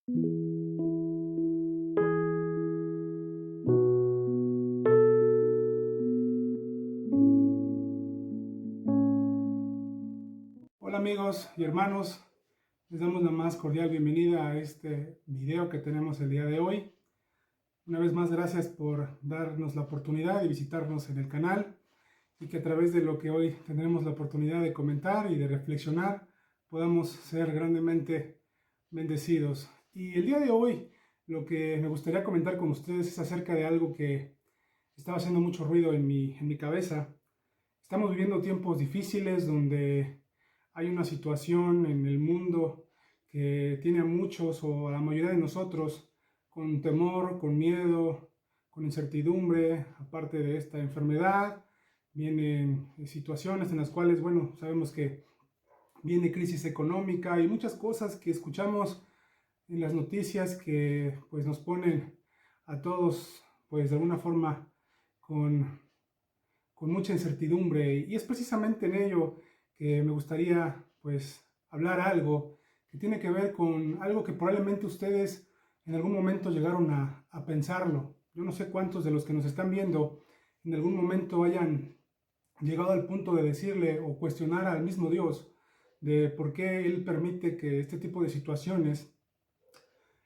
Hola amigos y hermanos, les damos la más cordial bienvenida a este video que tenemos el día de hoy. Una vez más, gracias por darnos la oportunidad de visitarnos en el canal y que a través de lo que hoy tendremos la oportunidad de comentar y de reflexionar, podamos ser grandemente bendecidos. Y el día de hoy, lo que me gustaría comentar con ustedes es acerca de algo que estaba haciendo mucho ruido en mi cabeza. Estamos viviendo tiempos difíciles donde hay una situación en el mundo que tiene a muchos o a la mayoría de nosotros con temor, con miedo, con incertidumbre. Aparte de esta enfermedad, vienen situaciones en las cuales, bueno, sabemos que viene crisis económica y muchas cosas que escuchamos en las noticias que pues nos ponen a todos pues de alguna forma con mucha incertidumbre, y es precisamente en ello que me gustaría pues hablar algo que tiene que ver con algo que probablemente ustedes en algún momento llegaron a pensarlo. Yo no sé cuántos de los que nos están viendo en algún momento hayan llegado al punto de decirle o cuestionar al mismo Dios de por qué Él permite que este tipo de situaciones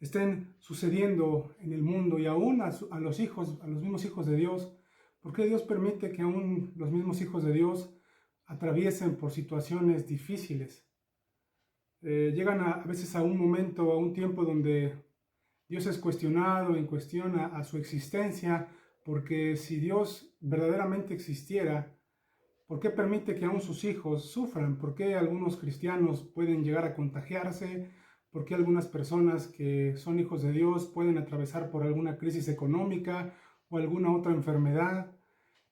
estén sucediendo en el mundo, y aún a los hijos, a los mismos hijos de Dios. ¿Por qué Dios permite que aún los mismos hijos de Dios atraviesen por situaciones difíciles? Llegan a veces a un momento, a un tiempo donde Dios es cuestionado, en cuestión a su existencia, porque si Dios verdaderamente existiera, ¿por qué permite que aún sus hijos sufran? ¿Por qué algunos cristianos pueden llegar a contagiarse? ¿Por qué algunas personas que son hijos de Dios pueden atravesar por alguna crisis económica o alguna otra enfermedad?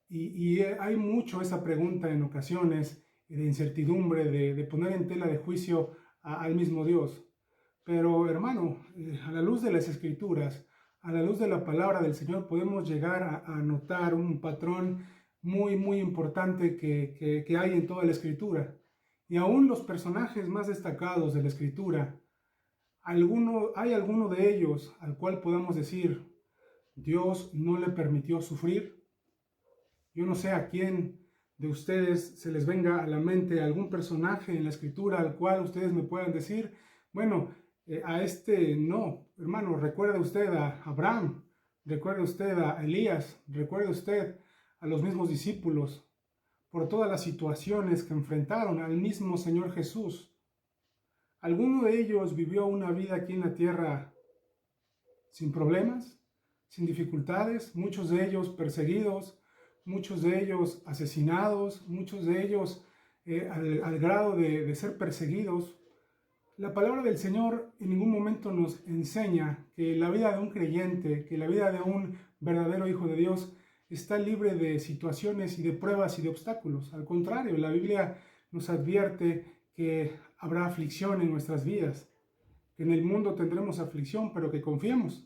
Y hay mucho esa pregunta en ocasiones de incertidumbre, de poner en tela de juicio al mismo Dios. Pero hermano, a la luz de las Escrituras, a la luz de la palabra del Señor, podemos llegar a notar un patrón muy importante que hay en toda la Escritura. Y aún los personajes más destacados de la Escritura, hay alguno de ellos al cual podamos decir, Dios no le permitió sufrir. Yo no sé a quién de ustedes se les venga a la mente algún personaje en la Escritura al cual ustedes me puedan decir, bueno, a este no, hermano. Recuerde usted a Abraham, recuerde usted a Elías, recuerde usted a los mismos discípulos, por todas las situaciones que enfrentaron al mismo Señor Jesús. ¿Alguno de ellos vivió una vida aquí en la tierra sin problemas, sin dificultades? Muchos de ellos perseguidos, muchos de ellos asesinados, muchos de ellos al grado de ser perseguidos. La palabra del Señor en ningún momento nos enseña que la vida de un creyente, que la vida de un verdadero hijo de Dios está libre de situaciones y de pruebas y de obstáculos. Al contrario, la Biblia nos advierte que habrá aflicción en nuestras vidas, que en el mundo tendremos aflicción, pero que confiemos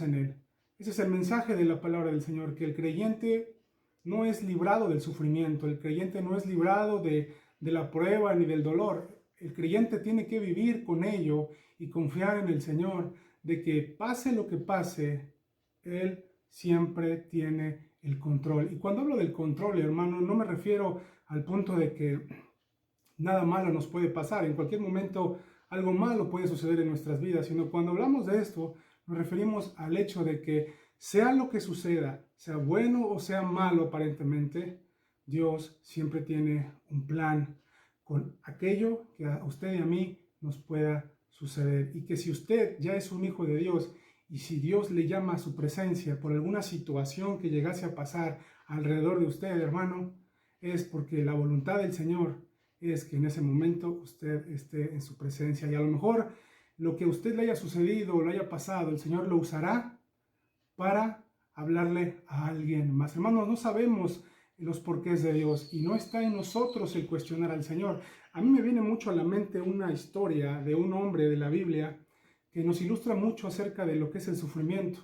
en Él. Ese es el mensaje de la palabra del Señor, que el creyente no es librado del sufrimiento, el creyente no es librado de la prueba ni del dolor. El creyente tiene que vivir con ello y confiar en el Señor, de que pase lo que pase, Él siempre tiene el control. Y cuando hablo del control, hermano, no me refiero al punto de que nada malo nos puede pasar. En cualquier momento algo malo puede suceder en nuestras vidas, sino cuando hablamos de esto, nos referimos al hecho de que sea lo que suceda, sea bueno o sea malo aparentemente, Dios siempre tiene un plan con aquello que a usted y a mí nos pueda suceder. Y que si usted ya es un hijo de Dios y si Dios le llama a su presencia por alguna situación que llegase a pasar alrededor de usted, hermano, es porque la voluntad del Señor es que en ese momento usted esté en su presencia. Y a lo mejor lo que a usted le haya sucedido o le haya pasado, el Señor lo usará para hablarle a alguien más. Hermanos, no sabemos los porqués de Dios y no está en nosotros el cuestionar al Señor. A mí me viene mucho a la mente una historia de un hombre de la Biblia que nos ilustra mucho acerca de lo que es el sufrimiento.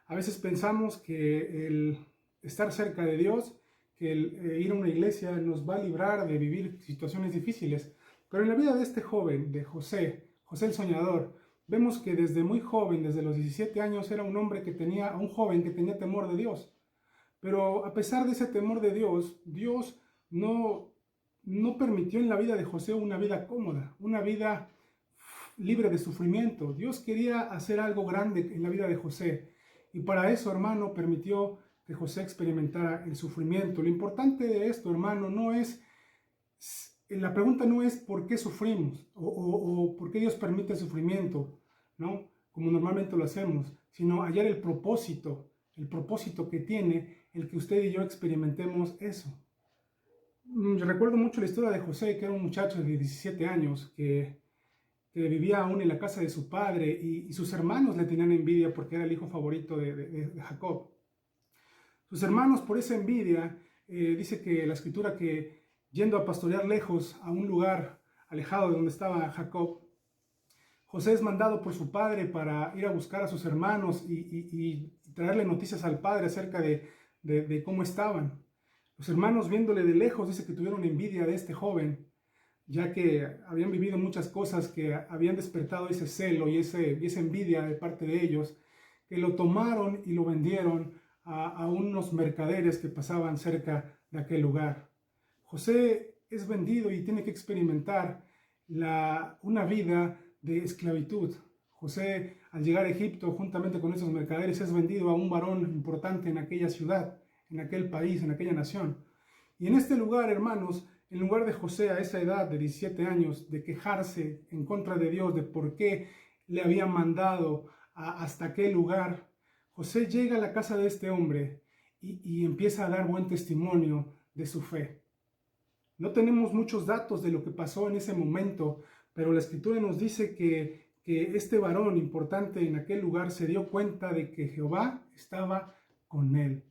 A veces pensamos que el estar cerca de Dios, que el ir a una iglesia nos va a librar de vivir situaciones difíciles. Pero en la vida de este joven, de José el soñador, vemos que desde muy joven, desde los 17 años, era un joven que tenía temor de Dios. Pero a pesar de ese temor de Dios, Dios no permitió en la vida de José una vida cómoda, una vida libre de sufrimiento. Dios quería hacer algo grande en la vida de José. Y para eso, hermano, permitió que José experimentara el sufrimiento. Lo importante de esto, hermano, la pregunta no es por qué sufrimos o por qué Dios permite el sufrimiento, ¿no? Como normalmente lo hacemos, sino hallar el propósito que tiene el que usted y yo experimentemos eso. Yo recuerdo mucho la historia de José, que era un muchacho de 17 años que vivía aún en la casa de su padre y sus hermanos le tenían envidia porque era el hijo favorito de Jacob. Sus hermanos, por esa envidia, dice que la escritura que yendo a pastorear lejos a un lugar alejado de donde estaba Jacob, José es mandado por su padre para ir a buscar a sus hermanos y traerle noticias al padre acerca de cómo estaban. Los hermanos, viéndole de lejos, dice que tuvieron envidia de este joven, ya que habían vivido muchas cosas que habían despertado ese celo y esa envidia de parte de ellos, que lo tomaron y lo vendieron a unos mercaderes que pasaban cerca de aquel lugar. José es vendido y tiene que experimentar una vida de esclavitud. José, al llegar a Egipto, juntamente con esos mercaderes, es vendido a un varón importante en aquella ciudad, en aquel país, en aquella nación. Y en este lugar, hermanos, en lugar de José a esa edad de 17 años, de quejarse en contra de Dios, de por qué le habían mandado hasta aquel lugar, José llega a la casa de este hombre y empieza a dar buen testimonio de su fe. No tenemos muchos datos de lo que pasó en ese momento, pero la escritura nos dice que este varón importante en aquel lugar se dio cuenta de que Jehová estaba con él.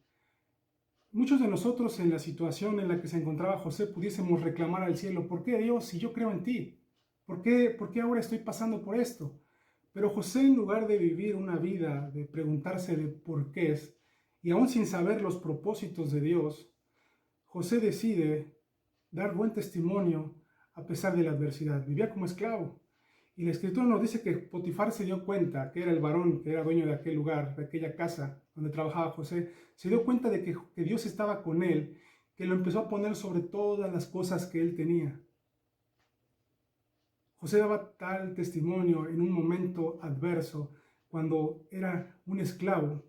Muchos de nosotros en la situación en la que se encontraba José pudiésemos reclamar al cielo: ¿por qué, Dios, si yo creo en ti? ¿Por qué ahora estoy pasando por esto? Pero José, en lugar de vivir una vida de preguntarse de por qué es, y aún sin saber los propósitos de Dios, José decide dar buen testimonio a pesar de la adversidad. Vivía como esclavo. Y la escritura nos dice que Potifar se dio cuenta, que era el varón que era dueño de aquel lugar, de aquella casa donde trabajaba José, se dio cuenta de que Dios estaba con él, que lo empezó a poner sobre todas las cosas que él tenía. José daba tal testimonio en un momento adverso, cuando era un esclavo,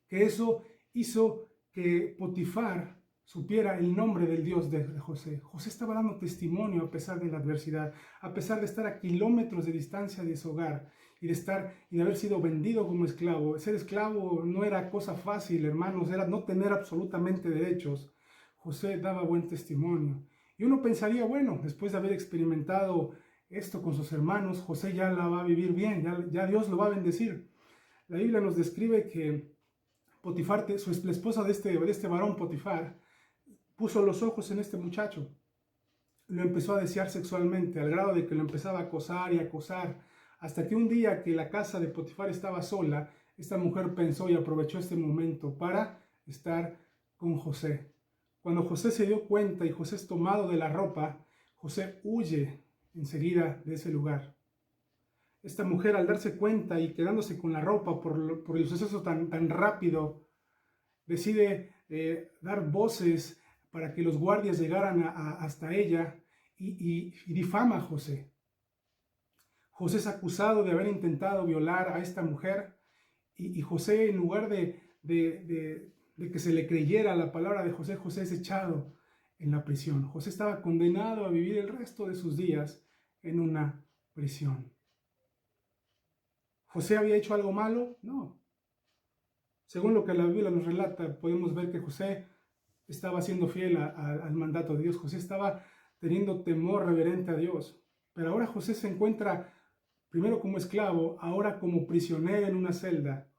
que eso hizo que Potifar supiera el nombre del Dios de José. José estaba dando testimonio a pesar de la adversidad, a pesar de estar a kilómetros de distancia de su hogar y de haber sido vendido como esclavo. Ser esclavo no era cosa fácil, hermanos, era no tener absolutamente derechos. José daba buen testimonio. Y uno pensaría, bueno, después de haber experimentado esto con sus hermanos, José ya la va a vivir bien, ya Dios lo va a bendecir. La Biblia nos describe que Potifar, la esposa de este varón Potifar, puso los ojos en este muchacho, lo empezó a desear sexualmente, al grado de que lo empezaba a acosar y acosar, hasta que un día que la casa de Potifar estaba sola, esta mujer pensó y aprovechó este momento para estar con José. Cuando José se dio cuenta y José es tomado de la ropa, José huye enseguida de ese lugar. Esta mujer, al darse cuenta y quedándose con la ropa por el suceso tan rápido, decide dar voces para que los guardias llegaran hasta ella y difama a José. José es acusado de haber intentado violar a esta mujer y José, en lugar de que se le creyera la palabra de José, José es echado en la prisión. José estaba condenado a vivir el resto de sus días en una prisión. ¿José había hecho algo malo? No. Según lo que la Biblia nos relata, podemos ver que José estaba siendo fiel al mandato de Dios. José estaba teniendo temor reverente a Dios. Pero ahora José se encuentra primero como esclavo, ahora como prisionero en una celda.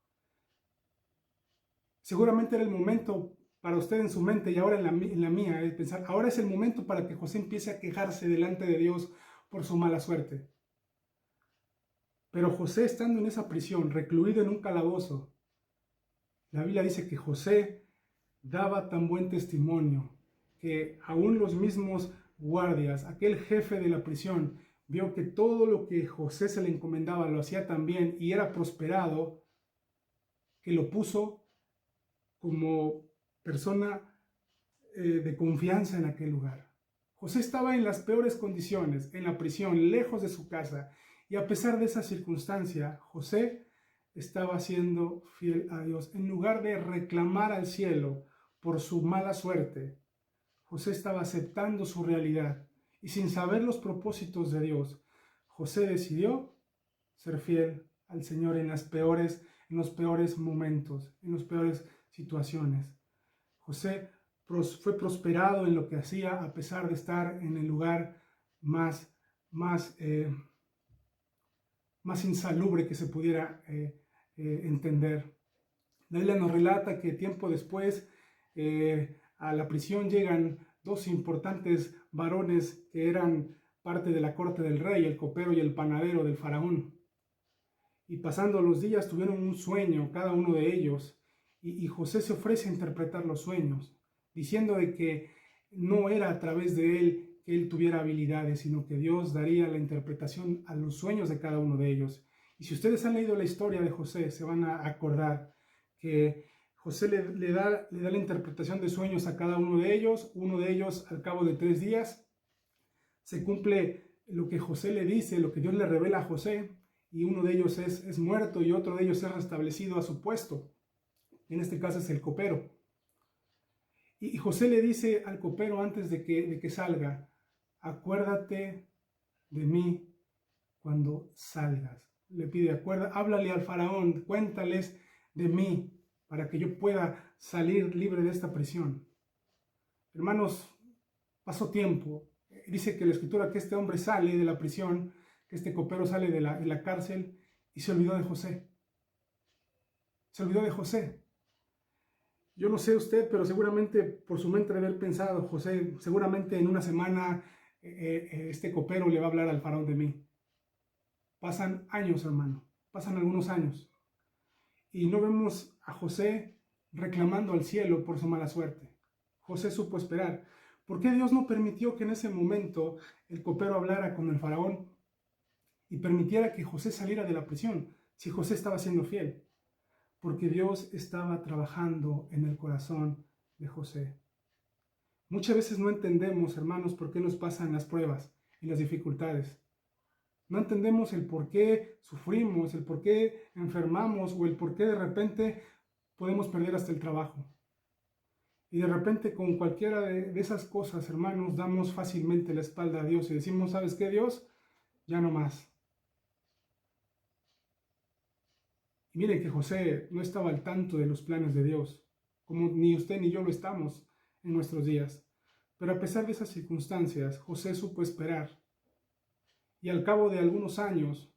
Seguramente era el momento para usted en su mente y ahora en la mía, es pensar, ahora es el momento para que José empiece a quejarse delante de Dios por su mala suerte. Pero José, estando en esa prisión, recluido en un calabozo, la Biblia dice que José daba tan buen testimonio que aún los mismos guardias, aquel jefe de la prisión, vio que todo lo que José se le encomendaba lo hacía tan bien y era prosperado, que lo puso como persona de confianza en aquel lugar. José estaba en las peores condiciones, en la prisión, lejos de su casa, y a pesar de esa circunstancia, José estaba siendo fiel a Dios. En lugar de reclamar al cielo por su mala suerte, José estaba aceptando su realidad y sin saber los propósitos de Dios, José decidió ser fiel al Señor en los peores momentos, en las peores situaciones. José fue prosperado en lo que hacía a pesar de estar en el lugar más, más, eh, más insalubre que se pudiera entender. La Biblia nos relata que tiempo después a la prisión llegan dos importantes varones que eran parte de la corte del rey, el copero y el panadero del faraón. Y pasando los días tuvieron un sueño cada uno de ellos, y José se ofrece a interpretar los sueños, diciendo de que no era a través de él que él tuviera habilidades, sino que Dios daría la interpretación a los sueños de cada uno de ellos. Y si ustedes han leído la historia de José, se van a acordar que José le da la interpretación de sueños a cada uno de ellos al cabo de 3 días, se cumple lo que José le dice, lo que Dios le revela a José, y uno de ellos es muerto y otro de ellos es restablecido a su puesto. En este caso es el copero. Y José le dice al copero antes de que salga, acuérdate de mí cuando salgas. Le pide, háblale al faraón, cuéntales de mí para que yo pueda salir libre de esta prisión. Hermanos, pasó tiempo. Dice que la escritura que este hombre sale de la prisión, que este copero sale de la cárcel y se olvidó de José. Se olvidó de José. Yo no sé usted, pero seguramente por su mente debe haber pensado, José, seguramente en una semana este copero le va a hablar al faraón de mí. Pasan años, hermano, pasan algunos años. Y no vemos a José reclamando al cielo por su mala suerte. José supo esperar. ¿Por qué Dios no permitió que en ese momento el copero hablara con el faraón y permitiera que José saliera de la prisión si José estaba siendo fiel? Porque Dios estaba trabajando en el corazón de José. Muchas veces no entendemos, hermanos, por qué nos pasan las pruebas y las dificultades. No entendemos el por qué sufrimos, el por qué enfermamos o el por qué de repente podemos perder hasta el trabajo. Y de repente con cualquiera de esas cosas, hermanos, damos fácilmente la espalda a Dios y decimos, ¿sabes qué, Dios? Ya no más. Y miren que José no estaba al tanto de los planes de Dios, como ni usted ni yo lo estamos en nuestros días. Pero a pesar de esas circunstancias, José supo esperar. Y al cabo de algunos años,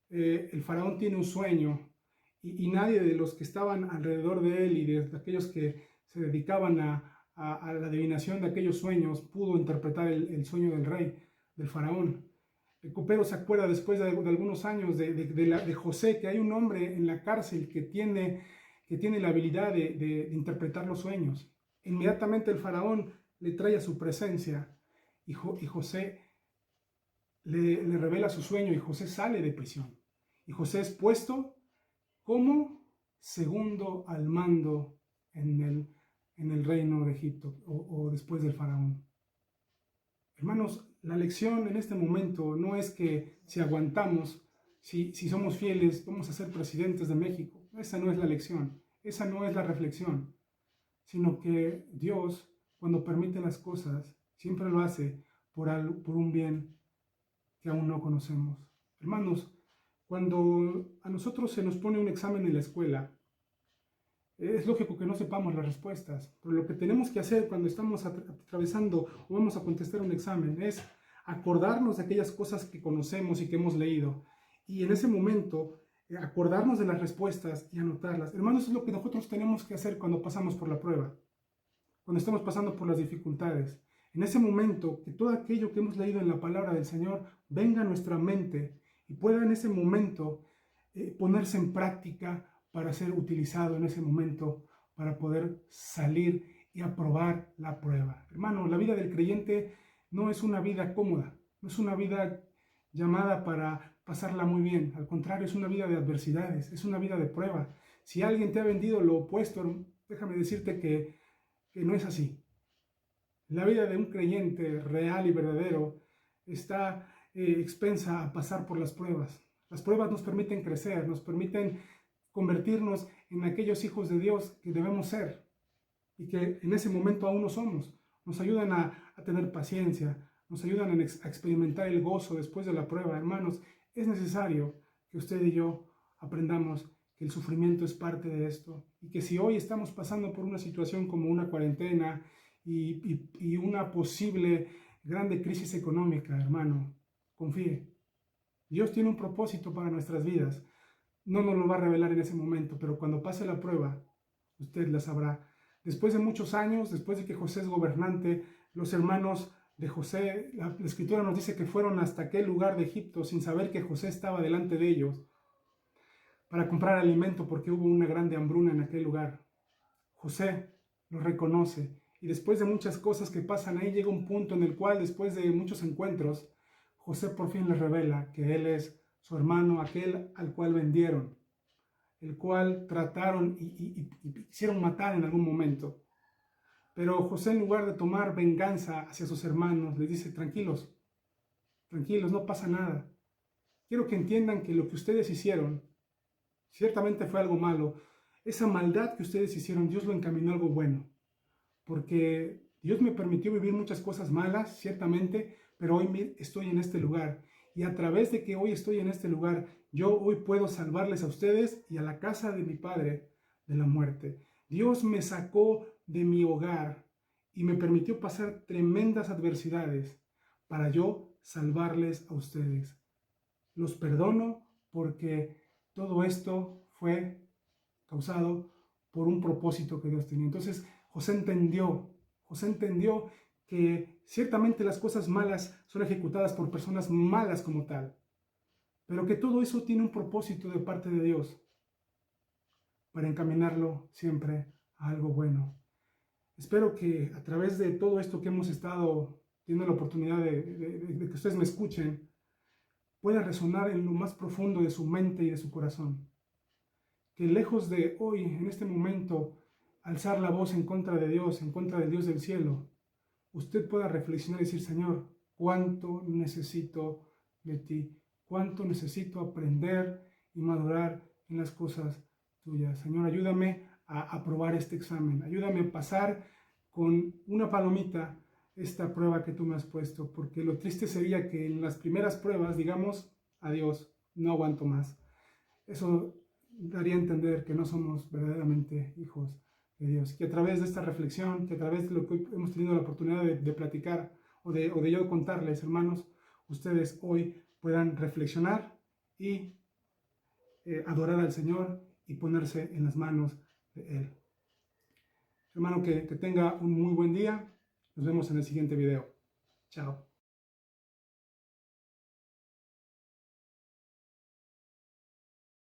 el faraón tiene un sueño y nadie de los que estaban alrededor de él y de aquellos que se dedicaban a la adivinación de aquellos sueños pudo interpretar el sueño del rey, del faraón. El copero se acuerda después de algunos años de José, que hay un hombre en la cárcel que tiene la habilidad de interpretar los sueños. Inmediatamente el faraón le trae a su presencia y José le revela su sueño y José sale de prisión. Y José es puesto como segundo al mando en el reino de Egipto o después del faraón. Hermanos, la lección en este momento no es que si aguantamos, si somos fieles, vamos a ser presidentes de México. Esa no es la lección, esa no es la reflexión, sino que Dios, cuando permite las cosas, siempre lo hace por un bien que aún no conocemos. Hermanos, cuando a nosotros se nos pone un examen en la escuela, es lógico que no sepamos las respuestas, pero lo que tenemos que hacer cuando estamos atravesando o vamos a contestar un examen es acordarnos de aquellas cosas que conocemos y que hemos leído. Y en ese momento, acordarnos de las respuestas y anotarlas. Hermanos, es lo que nosotros tenemos que hacer cuando pasamos por la prueba, cuando estamos pasando por las dificultades. En ese momento, que todo aquello que hemos leído en la palabra del Señor venga a nuestra mente y pueda en ese momento ponerse en práctica para ser utilizado en ese momento para poder salir y aprobar la prueba. Hermano, la vida del creyente no es una vida cómoda, no es una vida llamada para pasarla muy bien. Al contrario, es una vida de adversidades, es una vida de prueba. Si alguien te ha vendido lo opuesto, déjame decirte que no es así. La vida de un creyente real y verdadero está expensa a pasar por las pruebas. Las pruebas nos permiten crecer, nos permiten convertirnos en aquellos hijos de Dios que debemos ser y que en ese momento aún no somos. Nos ayudan a tener paciencia, nos ayudan a experimentar el gozo después de la prueba. Hermanos, es necesario que usted y yo aprendamos que el sufrimiento es parte de esto y que si hoy estamos pasando por una situación como una cuarentena y una posible grande crisis económica, hermano, confíe. Dios tiene un propósito para nuestras vidas. No nos lo va a revelar en ese momento, pero cuando pase la prueba, usted la sabrá. Después de muchos años, después de que José es gobernante, los hermanos de José, la escritura nos dice que fueron hasta aquel lugar de Egipto sin saber que José estaba delante de ellos para comprar alimento porque hubo una grande hambruna en aquel lugar. José lo reconoce y después de muchas cosas que pasan ahí llega un punto en el cual después de muchos encuentros, José por fin les revela que él es su hermano, aquel al cual vendieron, el cual trataron y quisieron matar en algún momento. Pero José, en lugar de tomar venganza hacia sus hermanos, les dice: tranquilos, tranquilos, no pasa nada. Quiero que entiendan que lo que ustedes hicieron ciertamente fue algo malo. Esa maldad que ustedes hicieron, Dios lo encaminó a algo bueno. Porque Dios me permitió vivir muchas cosas malas, ciertamente, pero hoy estoy en este lugar. Y a través de que hoy estoy en este lugar, yo hoy puedo salvarles a ustedes y a la casa de mi Padre de la muerte. Dios me sacó de mi hogar y me permitió pasar tremendas adversidades para yo salvarles a ustedes. Los perdono porque todo esto fue causado por un propósito que Dios tenía. Entonces José entendió que ciertamente las cosas malas son ejecutadas por personas malas como tal, pero que todo eso tiene un propósito de parte de Dios para encaminarlo siempre a algo bueno. Espero que a través de todo esto que hemos estado teniendo la oportunidad de que ustedes me escuchen, pueda resonar en lo más profundo de su mente y de su corazón. Que lejos de hoy, en este momento, alzar la voz en contra de Dios, en contra del Dios del cielo, usted pueda reflexionar y decir: Señor, ¿cuánto necesito de ti? ¿Cuánto necesito aprender y madurar en las cosas tuyas? Señor, ayúdame a aprobar este examen. Ayúdame a pasar con una palomita esta prueba que tú me has puesto, porque lo triste sería que en las primeras pruebas digamos: adiós, no aguanto más. Eso daría a entender que no somos verdaderamente hijos de Dios. Que a través de esta reflexión, que a través de lo que hemos tenido la oportunidad de platicar o de yo contarles, hermanos, ustedes hoy puedan reflexionar y adorar al Señor y ponerse en las manos de Él. Hermano, que tenga un muy buen día. Nos vemos en el siguiente video. Chao.